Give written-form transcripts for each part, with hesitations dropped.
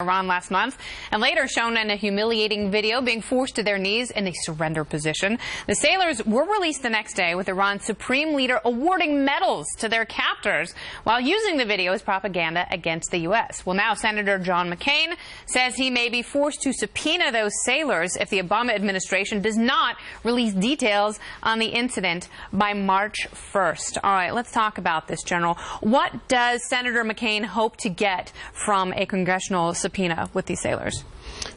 Iran last month, and later shown in a humiliating video being forced to their knees in a surrender position. The sailors were released the next day, with Iran's supreme leader awarding medals to their captors while using the video as propaganda against the U.S. Well, now Senator John McCain says he may be forced to subpoena those sailors if the Obama administration does not release details on the incident by March 1st. All right, let's talk about this, General. What does Senator McCain hope to get from a congressional subpoena with these sailors?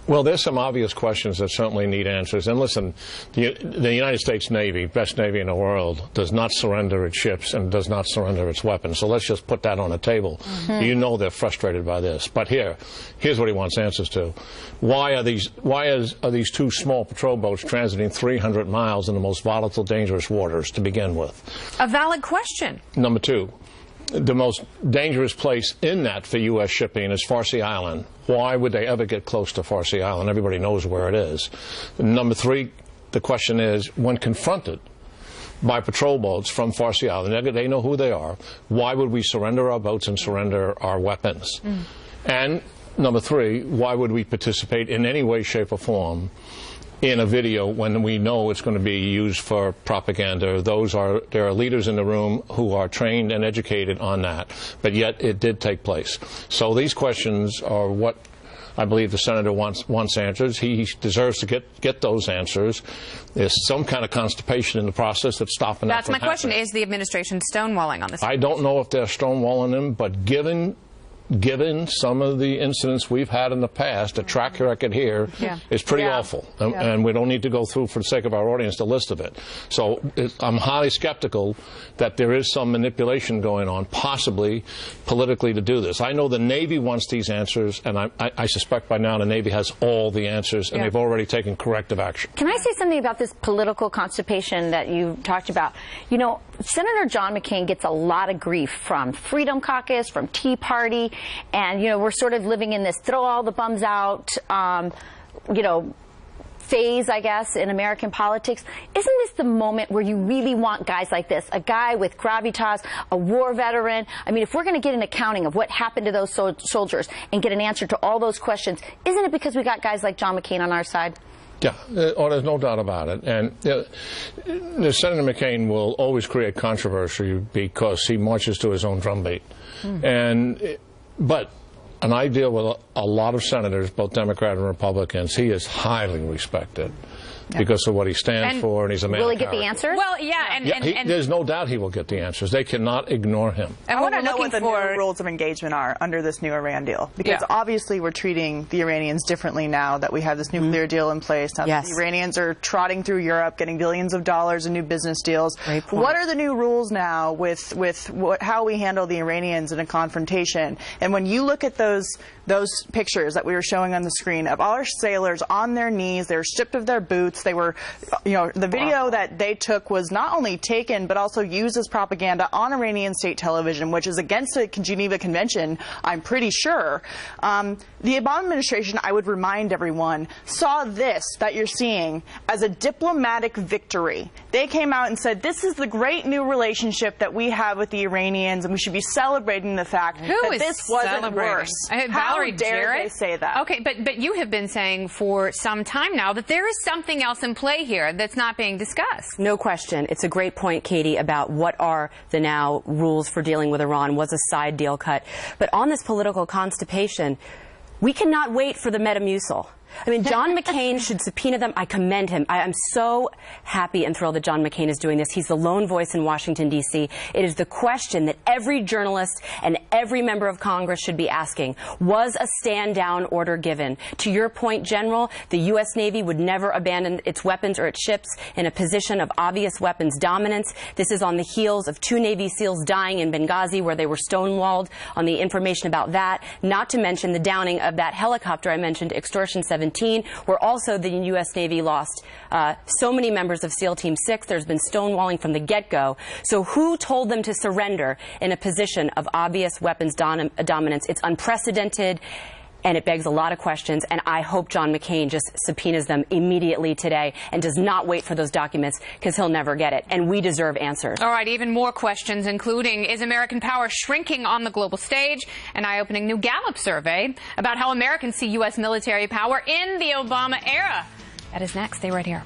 Well, there's some obvious questions that certainly need answers. And listen, the United States Navy, best Navy in the world, does not surrender its ships and does not surrender its weapons. So let's just put that on the table. You know they're frustrated by this. But here's what he wants answers to. Why are these two small patrol boats transiting 300 miles in the most volatile, dangerous waters to begin with? A valid question. Number two, the most dangerous place in that for U.S. shipping is Farsi Island. Why would they ever get close to Farsi Island? Everybody knows where it is. Number three, the question is, when confronted by patrol boats from Farsi Island, they know who they are, why would we surrender our boats and surrender our weapons? And number three, why would we participate in any way, shape, or form in a video when we know it's going to be used for propaganda? There are leaders in the room who are trained and educated on that, but yet it did take place. So these questions are what I believe the senator wants answers. He deserves to get those answers. There's some kind of constipation in the process that's stopping that from happening. That's my question. Is the administration stonewalling on this? I don't know if they're stonewalling them, but given some of the incidents we've had in the past, the track record here is pretty awful. And we don't need to go through, for the sake of our audience, the list of it. So I'm highly skeptical that there is some manipulation going on, possibly politically, to do this. I know the Navy wants these answers, and I suspect by now the Navy has all the answers, and they've already taken corrective action. Can I say something about this political constipation that you talked about? You know, Senator John McCain gets a lot of grief from Freedom Caucus, from Tea Party, and, you know, we're sort of living in this throw all the bums out, you know, phase, I guess, in American politics. Isn't this the moment where you really want guys like this, a guy with gravitas, a war veteran? I mean, if we're going to get an accounting of what happened to those soldiers and get an answer to all those questions, isn't it because we got guys like John McCain on our side? Yeah, there's no doubt about it. And Senator McCain will always create controversy because he marches to his own drumbeat. But I deal with a lot of senators, both Democrat and Republicans. He is highly respected because of what he stands for, and he's a man. Will he get the answers? Well, and there's no doubt he will get the answers. They cannot ignore him. And I want to know what the new rules of engagement are under this new Iran deal, because obviously we're treating the Iranians differently now that we have this nuclear deal in place. Now the Iranians are trotting through Europe, getting billions of dollars in new business deals. What are the new rules now with how we handle the Iranians in a confrontation? And when you look at those pictures that we were showing on the screen of all our sailors on their knees, they were stripped of their boots. They were, you know, the video that they took was not only taken but also used as propaganda on Iranian state television, which is against the Geneva Convention, I'm pretty sure. The Obama administration, I would remind everyone, saw this that you're seeing as a diplomatic victory. They came out and said, this is the great new relationship that we have with the Iranians, and we should be celebrating the fact that this wasn't worse. How dare they say that? Okay, but you have been saying for some time now that there is something else in play here that's not being discussed. No question. It's a great point, Katie, about what are the now rules for dealing with Iran. Was a side deal cut? But on this political constipation, we cannot wait for the Metamucil. I mean, John McCain should subpoena them. I commend him. I am so happy and thrilled that John McCain is doing this. He's the lone voice in Washington, D.C. It is the question that every journalist and every member of Congress should be asking. Was a stand-down order given? To your point, General, the U.S. Navy would never abandon its weapons or its ships in a position of obvious weapons dominance. This is on the heels of 2 Navy SEALs dying in Benghazi, where they were stonewalled on the information about that, not to mention the downing of that helicopter I mentioned, Extortion 17, where also the U.S. Navy lost so many members of SEAL Team 6. There's been stonewalling from the get-go. So who told them to surrender in a position of obvious weapons dominance? It's unprecedented. and it begs a lot of questions, and I hope John McCain just subpoenas them immediately today and does not wait for those documents, because he'll never get it, and we deserve answers. All right, even more questions, including, is American power shrinking on the global stage? An eye-opening new Gallup survey about how Americans see U.S. military power in the Obama era. That is next. Stay right here.